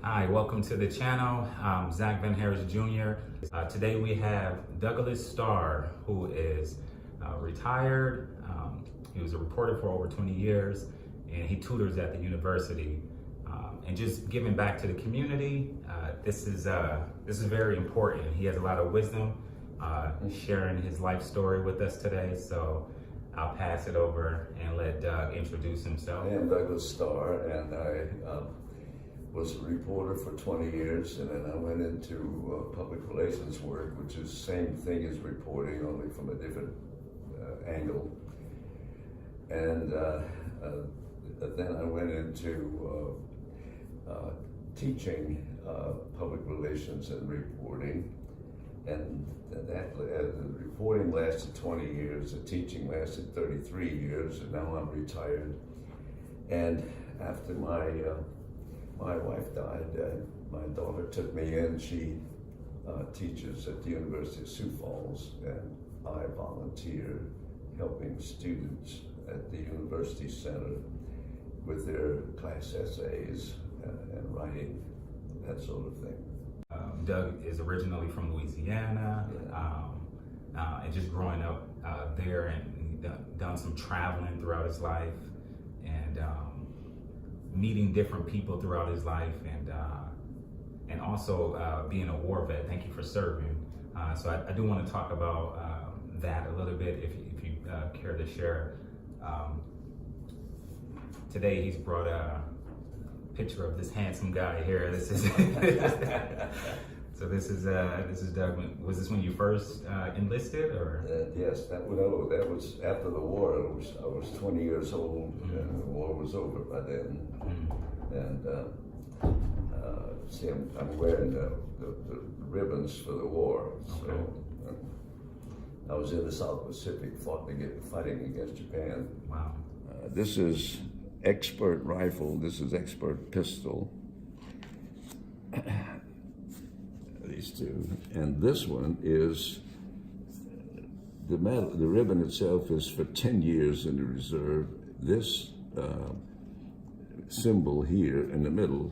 Hi, welcome to the channel. Zach Van Harris Jr. Today we have Douglas Starr, who is retired. He was a reporter for over 20 years, and he tutors at the university. And just giving back to the community, this is very important. He has a lot of wisdom, sharing his life story with us today. So I'll pass it over and let Doug introduce himself. I am Douglas Starr, and I was a reporter for 20 years, and then I went into public relations work, which is the same thing as reporting, only from a different angle. And then I went into teaching public relations and reporting, and that the reporting lasted 20 years, the teaching lasted 33 years, and now I'm retired. And after my wife died, my daughter took me in. She teaches at the University of Sioux Falls, and I volunteer helping students at the University Center with their class essays and writing, that sort of thing. Doug is originally from Louisiana, yeah. And just growing up there, and done some traveling throughout his life, and meeting different people throughout his life, and also being a war vet. Thank you for serving. So I do want to talk about that a little bit, if you care to share. Today he's brought a picture of this handsome guy here. This is so this is Doug. Was this when you first enlisted, or? Yes, that was after the war. I was 20 years old, and the war was over by then. And see, I'm wearing the ribbons for the war. Okay. So I was in the South Pacific, fighting against Japan. Wow. This is expert rifle. This is expert pistol. These two, and this one is the medal. The ribbon itself is for 10 years in the reserve. This symbol here in the middle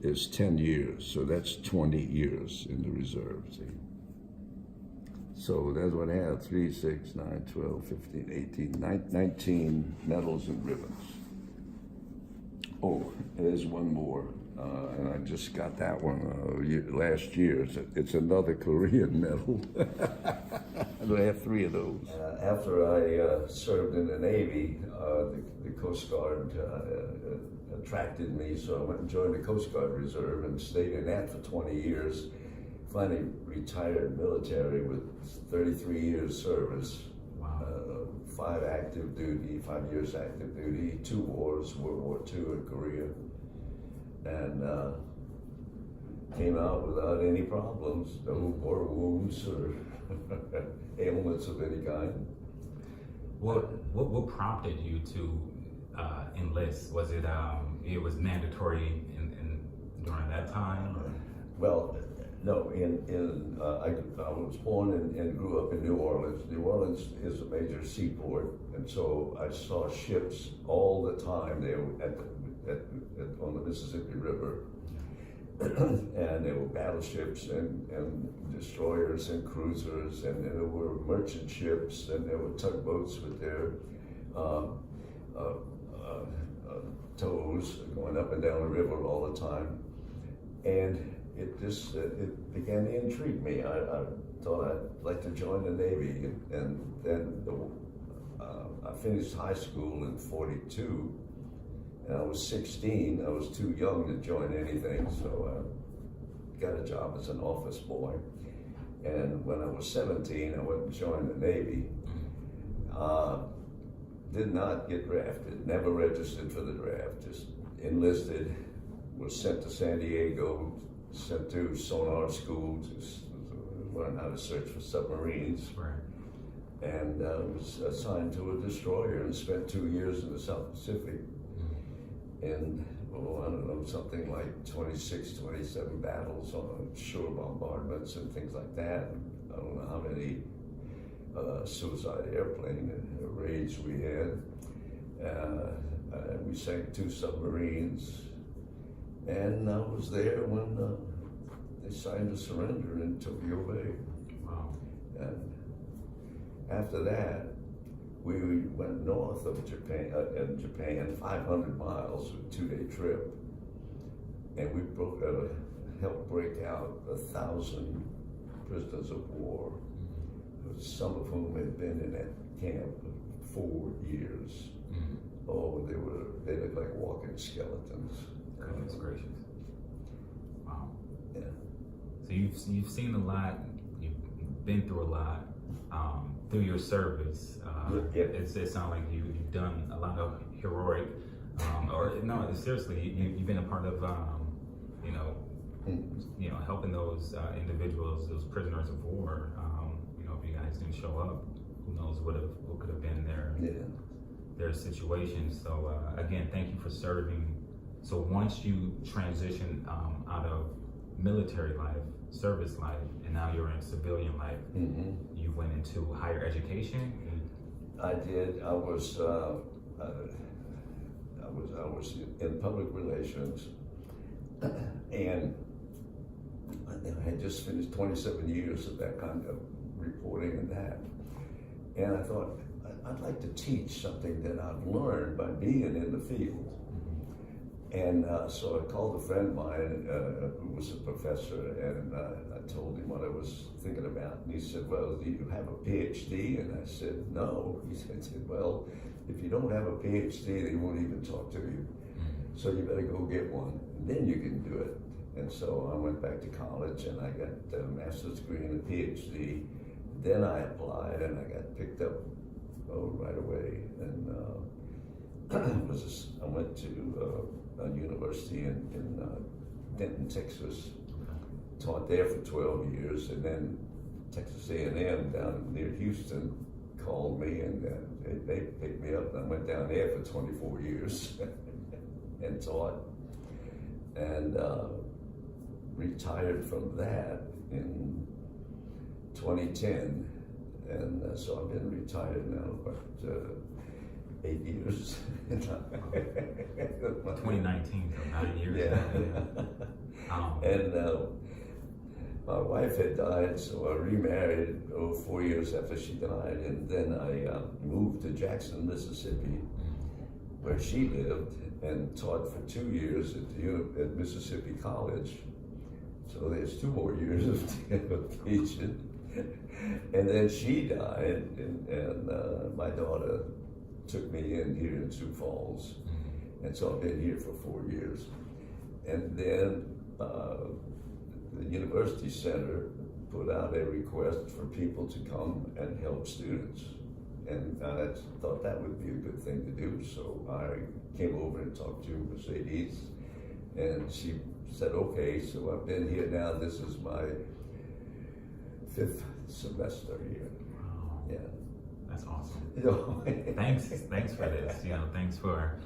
is 10 years, so that's 20 years in the reserve. See? So that's what I have: 3, 6, 9, 12, 15, 18, 19 medals and ribbons. Oh, there's one more. And I just got that one last year. It's another Korean medal. I have 3 of those. After I served in the Navy, the Coast Guard attracted me, so I went and joined the Coast Guard Reserve and stayed in that for 20 years. Finally retired military with 33 years service. Wow. 5 years active duty, 2 wars, World War II and Korea. And came out without any problems, no war wounds or ailments of any kind. What prompted you to enlist? Was it was mandatory during that time? Or? Well, no. I was born and grew up in New Orleans. New Orleans is a major seaport, and so I saw ships all the time. They were on the Mississippi River, and there were battleships and destroyers and cruisers, and there were merchant ships, and there were tugboats with their tows going up and down the river all the time. And it began to intrigue me. I thought I'd like to join the Navy, and then I finished high school in '42. And I was 16. I was too young to join anything, so I got a job as an office boy. And when I was 17, I went and joined the Navy. Did not get drafted, never registered for the draft, just enlisted, was sent to San Diego, sent to sonar school to learn how to search for submarines. Right. And was assigned to a destroyer and spent 2 years in the South Pacific. And, I don't know, something like 26, 27 battles on shore bombardments and things like that. I don't know how many suicide airplane raids we had. We sank 2 submarines, And I was there when they signed a surrender in Tokyo Bay. Wow. And after that, we went north of Japan, 500 miles, a 2-day trip. And we helped break out 1,000 prisoners of war, some of whom had been in that camp 4 years. Oh, they looked like walking skeletons. Goodness gracious. Wow. Yeah. So you've seen a lot, you've been through a lot through your service. Yeah. It sounds like you've done a lot of heroic, or no, seriously, you've been a part of, helping those individuals, those prisoners of war. If you guys didn't show up, who knows what could have been their situation. So again, thank you for serving. So once you transition out of military life, service life, and now you're in civilian life, you went into higher education. I did. I was in public relations, and I had just finished 27 years of that kind of reporting and that. And I thought, I'd like to teach something that I've learned by being in the field. And so I called a friend of mine who was a professor, and I told him what I was thinking about. And he said, well, do you have a PhD? And I said, no. He said, well, if you don't have a PhD, they won't even talk to you. So you better go get one, and then you can do it. And so I went back to college, and I got a master's degree and a PhD. Then I applied, and I got picked up right away. And I went to a university in Denton, Texas. Taught there for 12 years, and then Texas A&M down near Houston called me, and they picked me up, and I went down there for 24 years and taught, and retired from that in 2010, and so I've been retired now about 8 years. 2019, so 9 years. Yeah. And my wife had died, so I remarried 4 years after she died, and then I moved to Jackson, Mississippi, where she lived, and taught for 2 years at Mississippi College. So there's 2 more years of teaching. And then she died, and my daughter took me in here in Sioux Falls. And so I've been here for 4 years. And then the University Center put out a request for people to come and help students. And I thought that would be a good thing to do. So I came over and talked to Mercedes, and she said, okay. So I've been here now. This is my 5th semester here. Wow. Yeah. That's awesome. Thanks for this. Thanks for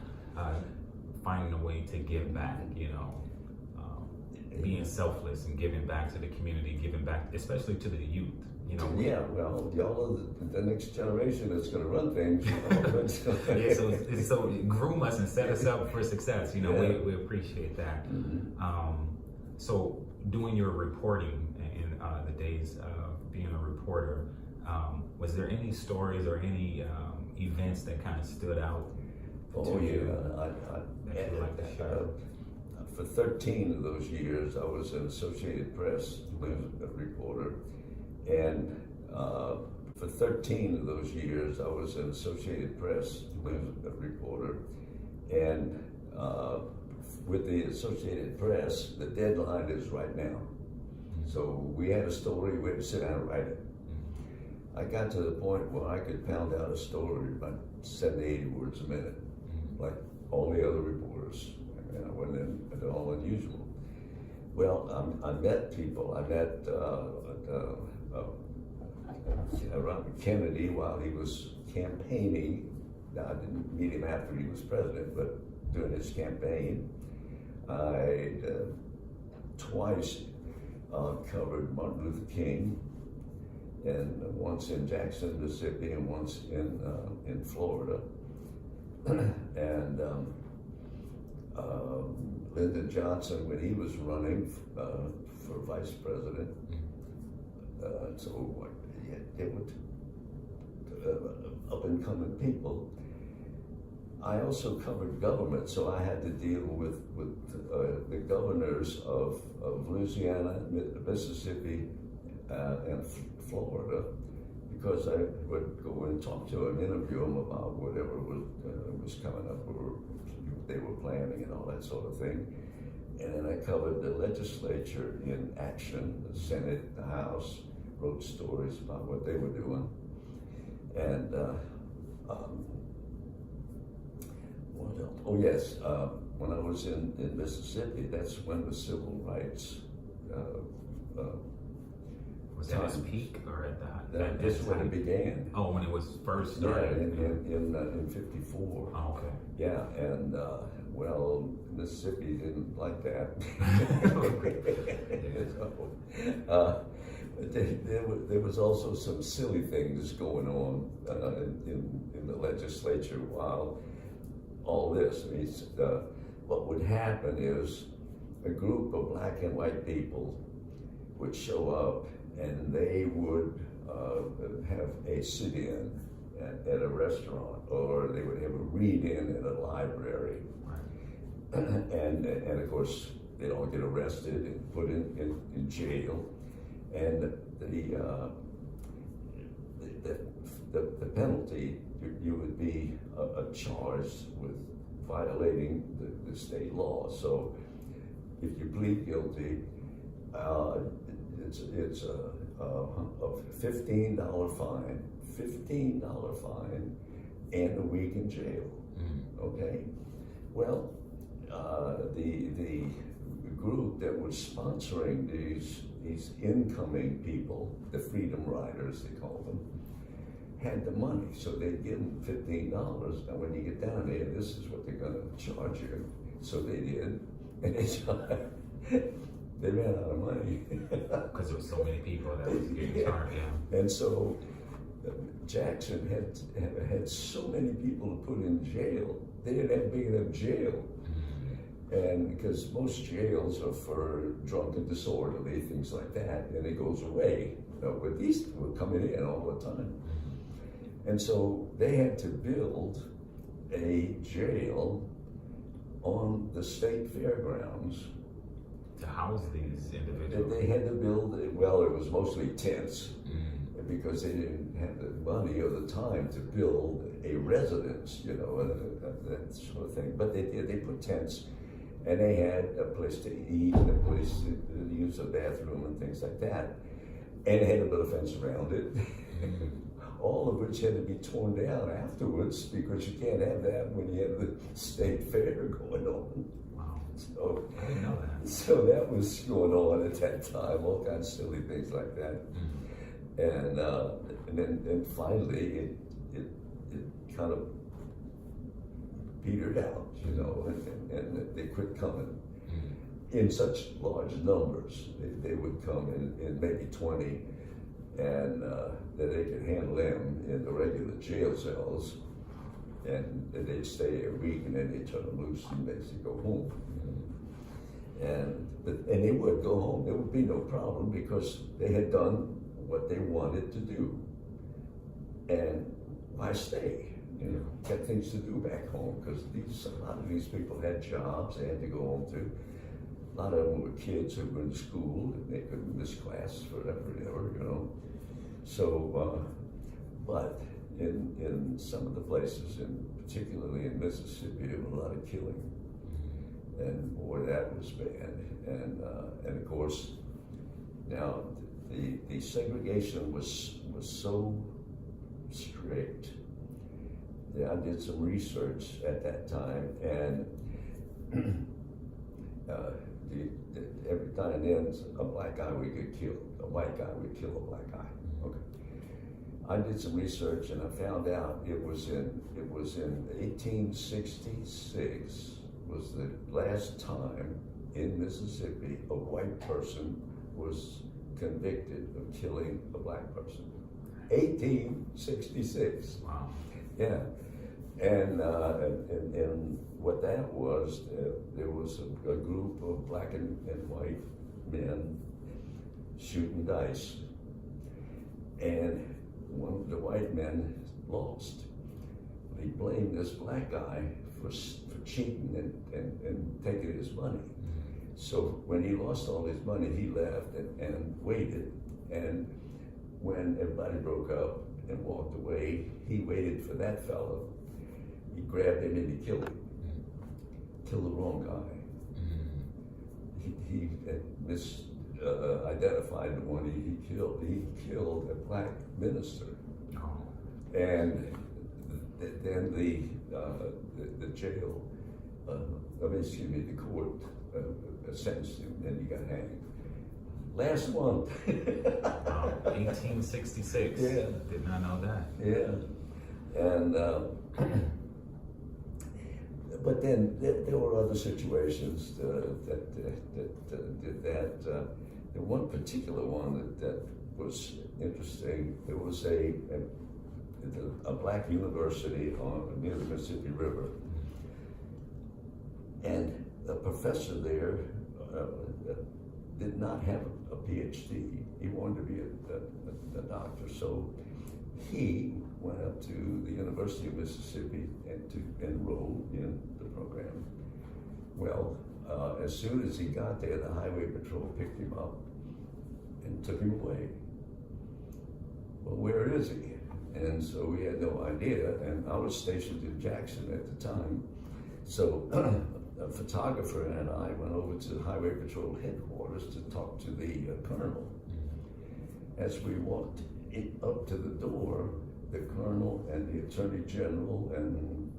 finding a way to give back. Being selfless and giving back to the community, giving back, especially to the youth. Yeah, well, y'all are the next generation that's going to run things. Yeah, so groom us and set us up for success. Yeah. We appreciate that. So doing your reporting in the days of being a reporter, was there any stories or any events that kind of stood out to you that you like to share? For 13 of those years, I was an Associated Press reporter, and for 13 of those years, I was an Associated Press reporter, and with the Associated Press, the deadline is right now. So we had a story, we had to sit down and write it. I got to the point where I could pound out a story about 70, 80 words a minute, like all the other reporters. I wasn't at all unusual. Well, I met people. I met Robert Kennedy while he was campaigning. Now, I didn't meet him after he was president, but during his campaign, I twice covered Martin Luther King, and once in Jackson, Mississippi, and once in Florida. And Lyndon Johnson when he was running for vice president. So what? Yeah, they were up and coming people. I also covered government, so I had to deal with the governors of Louisiana, Mississippi, and Florida, because I would go and talk to them, interview them about whatever was coming up or they were planning and all that sort of thing. And then I covered the legislature in action, the Senate, the House, wrote stories about what they were doing. And what else? Oh yes, when I was in Mississippi, that's when the civil rights was at its peak or at that? That's when it began. Oh, when it was first Yeah, started? in -- Oh, okay. Yeah, and well, Mississippi didn't like that. There was also some silly things going on in the legislature while all this. I mean, what would happen is a group of black and white people would show up and they would have a sit-in at a restaurant, or they would have a read-in at a library. And of course, they'd all get arrested and put in jail. And the penalty, you would be charged with violating the state law. So if you plead guilty, it's a $15 fine, and a week in jail. Okay. Well, the group that was sponsoring these incoming people, the Freedom Riders they call them, had the money, so they'd give them $15. Now, when you get down there, this is what they're going to charge you. So they did, and they ran out of money because there were so many people that was getting charged. Yeah. And so Jackson had so many people to put in jail. They didn't have a big enough jail. And because most jails are for drunk and disorderly, things like that, and it goes away. But these were coming in all the time. And so they had to build a jail on the state fairgrounds. To house these individuals? They had to build, well, it was mostly tents, because they didn't have the money or the time to build a residence, that sort of thing. But they did, they put tents. And they had a place to eat and a place to use a bathroom and things like that. And they had a little fence around it, all of which had to be torn down afterwards because you can't have that when you have the state fair going on. Wow. So, I didn't know that. So that was going on at that time, all kinds of silly things like that. And then finally it kind of petered out, and they quit coming in such large numbers. They would come in maybe 20, and that they could handle them in the regular jail cells, and they'd stay a week, and then they'd turn them loose and basically go home. And they would go home. There would be no problem because they had done what they wanted to do. And why stay? Got things to do back home, because a lot of these people had jobs they had to go home to. A lot of them were kids who were in school and they couldn't miss class forever and ever, So, but in some of the places, particularly in Mississippi, there was a lot of killing, and boy, that was bad. And of course, now the segregation was so strict. I did some research at that time, and every time and then a black guy would get killed. A white guy would kill a black guy. Okay. I did some research and I found out it was in 1866 was the last time in Mississippi a white person was convicted of killing a black person. 1866. Wow. Yeah. And what that was, there was a group of black and white men shooting dice. And one of the white men lost. He blamed this black guy for cheating and taking his money. So when he lost all his money, he left and waited. And when everybody broke up and walked away, he waited for that fellow. He grabbed him and he killed him. Killed the wrong guy. He misidentified the one he killed. He killed a black minister. And then the jail, the court sentenced him, and he got hanged. Last month. 1866. Yeah. Did not know that. Yeah. And but then there were other situations that did that. The one particular one that was interesting. There was a black university near the Mississippi River, and a professor there did not have a PhD. He wanted to be a doctor, so he went up to the University of Mississippi and to enroll in the program. Well, as soon as he got there, the highway patrol picked him up and took him away. Well, where is he? And so we had no idea, and I was stationed in Jackson at the time. So a photographer and I went over to the Highway Patrol headquarters to talk to the colonel. As we walked up to the door, the colonel and the attorney general and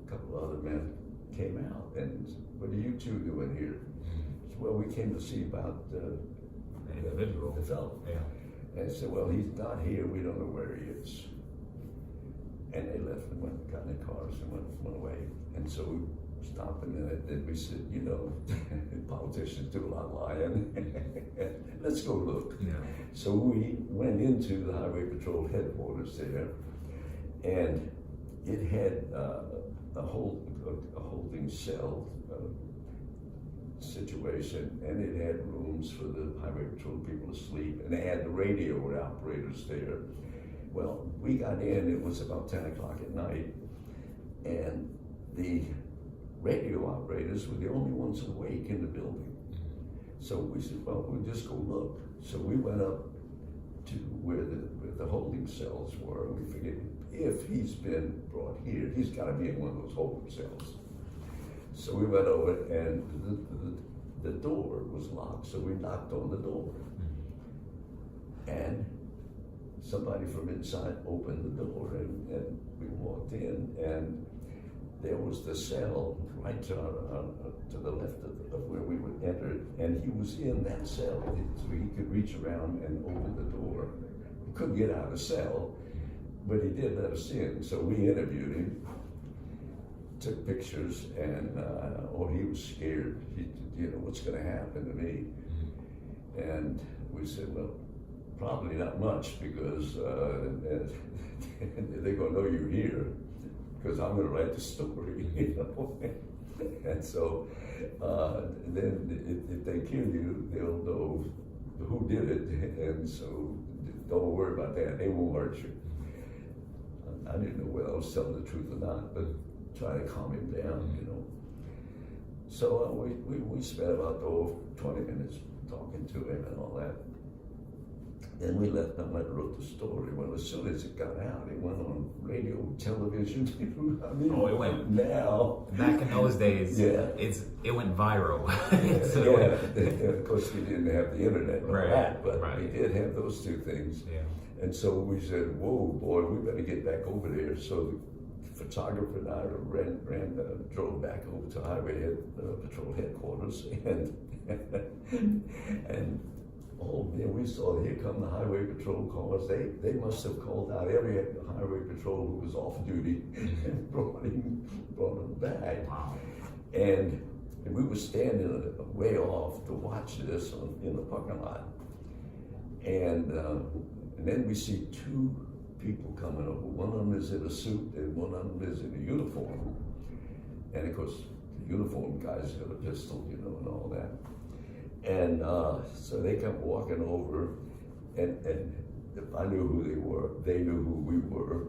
a couple of other men came out. And what are you two doing here? Well, we came to see about the individual, the fellow. Yeah. And I said, well, he's not here. We don't know where he is. And they left and got in their cars and went away. And so we stopped a minute and we said, you know, politicians do a lot of lying. Let's go look. Yeah. So we went into the Highway Patrol headquarters there, and it had a holding cell situation, and it had rooms for the Highway Patrol people to sleep, and they had the radio operators there. Well, we got in, it was about 10 o'clock at night, and the radio operators were the only ones awake in the building. So we said, well, we'll just go look. So we went up to where the holding cells were, and we figured if he's been brought here, he's got to be in one of those holding cells. So we went over, and the door was locked, so we knocked on the door. And somebody from inside opened the door, and we walked in, and there was the cell right to the left of where we would enter, and he was in that cell, so he could reach around and open the door. He couldn't get out of the cell, but he did let us in, so we interviewed him, took pictures, and he was scared. What's going to happen to me? And we said, well, probably not much, because they're going to know you're here, because I'm going to write the story, And so then if they kill you, they'll know who did it, and so don't worry about that. They won't hurt you. I didn't know whether I was telling the truth or not, but try to calm him down, So we spent about 20 minutes talking to him and all that. Then we left him and wrote the story. Well, as soon as it got out, it went on radio, television. I mean, it went now. Back in those days, yeah, it went viral. Of course, we didn't have the internet, but we did have those two things. Yeah. And so we said, "Whoa, boy, we better get back over there." So the photographer and I drove back over to Highway Patrol headquarters, and oh man, we saw here come the Highway Patrol cars. They must have called out every Highway Patrol who was off duty and brought him back. Wow. And we were standing way off to watch this in the parking lot. And then we see two people coming over. One of them is in a suit and one of them is in a uniform. And of course, the uniform guys got a pistol, you know, and all that. And so they come walking over, and I knew who they were. They knew who we were.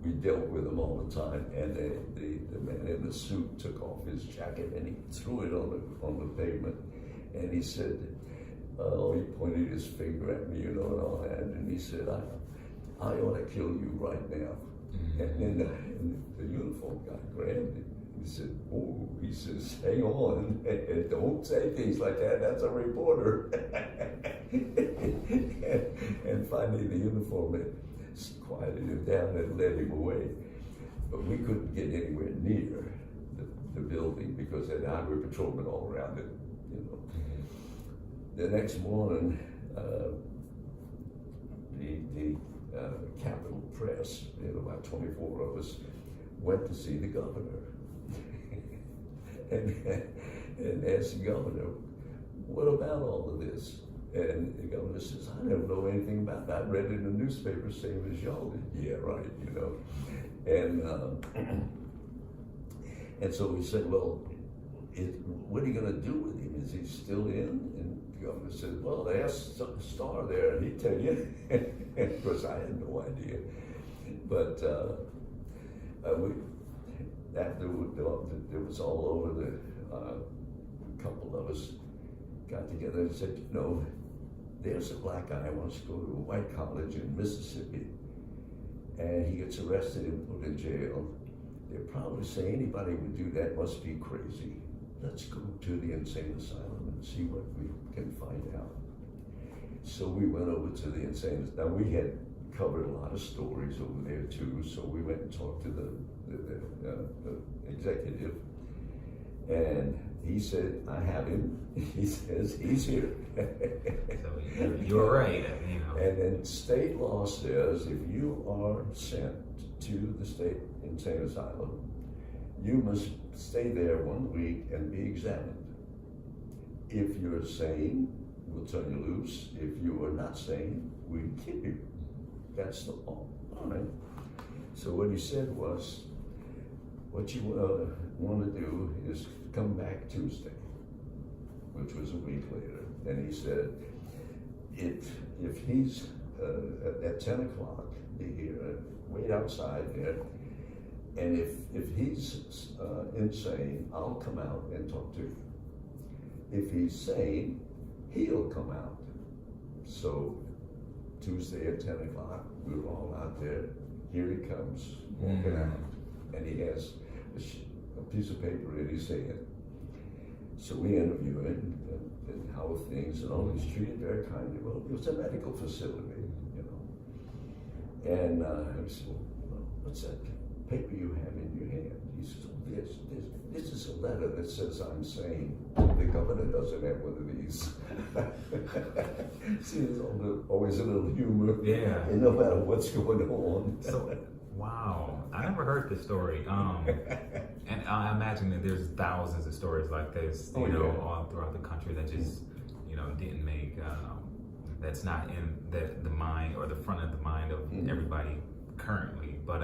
We dealt with them all the time. And the man in the suit took off his jacket and he threw it on the pavement. And he said, oh, he pointed his finger at me, you know, and all that. And he said, I ought to kill you right now. Mm-hmm. And then the uniform guy grabbed him. He said, oh, he says, hang on, and don't say things like that, that's a reporter. and finally the uniform man quieted him down and led him away. But we couldn't get anywhere near the building because there had highway patrolmen all around it, you know. The next morning, the Capitol Press, you know, about 24 of us, went to see the governor. and asked the governor, what about all of this? And the governor says, I don't know anything about that. I read it in the newspaper, same as y'all did. Yeah, right, you know. And so we said, well, what are you going to do with him? Is he still in? And the governor said, well, they asked Starr there, and he'd tell you. And of course, I had no idea. But after it was all over, a couple of us got together and said, you know, there's a black guy who wants to go to a white college in Mississippi, and he gets arrested and put in jail. They'll probably say anybody would do that must be crazy. Let's go to the insane asylum and see what we can find out. So we went over to the insane asylum. Now we had covered a lot of stories over there too, so we went and talked to the executive, and he said, I have him. He says, he's here. So you're right, you know. And then state law says if you are sent to the state insane asylum, you must stay there 1 week and be examined. If you're sane, we'll turn you loose. If you are not sane, we keep you. That's the law. All right. So what he said was, what you want to do is come back Tuesday, which was a week later. And he said, if he's at 10 o'clock, be here, wait outside there. And if he's insane, I'll come out and talk to him. If he's sane, he'll come out. So Tuesday at 10 o'clock, we were all out there. Here he comes, walking out. And he has a piece of paper in his hand. So we interview him and how are things, and all. He's treated very kindly. Well, it was a medical facility, you know. And I said, well, what's that paper you have in your hand? He says, oh, this is a letter that says I'm sane. The governor doesn't have one of these. See, there's always a little humor. Yeah. And no matter what's going on. So, wow, I never heard this story. And I imagine that there's thousands of stories like this, you know, all throughout the country that just, you know, didn't make, that's not in the mind or the front of the mind of everybody currently. But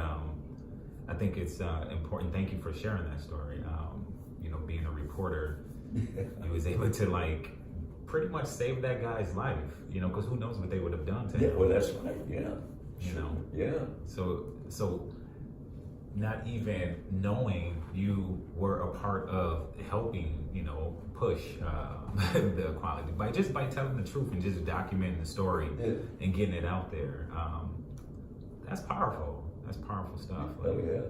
I think it's important. Thank you for sharing that story. You know, being a reporter, he was able to like pretty much save that guy's life, you know, because who knows what they would have done to him. Yeah, well, that's right, yeah. You know? Yeah. So not even knowing you were a part of helping, you know, push the equality by telling the truth and just documenting the story and getting it out there. That's powerful. That's powerful stuff. Oh yeah.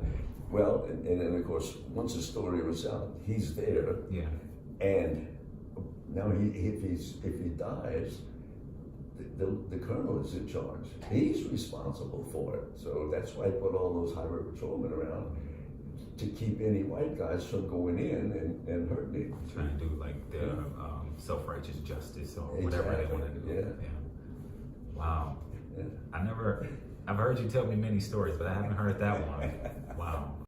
Well, and then of course, once the story was out, he's there. Yeah. And now if he dies, the colonel is in charge. He's responsible for it. So that's why I put all those highway patrolmen around to keep any white guys from going in and hurting him. Trying to do like the self-righteous justice or whatever they want to do. Yeah. Wow. Yeah. I've heard you tell me many stories, but I haven't heard that one. Wow.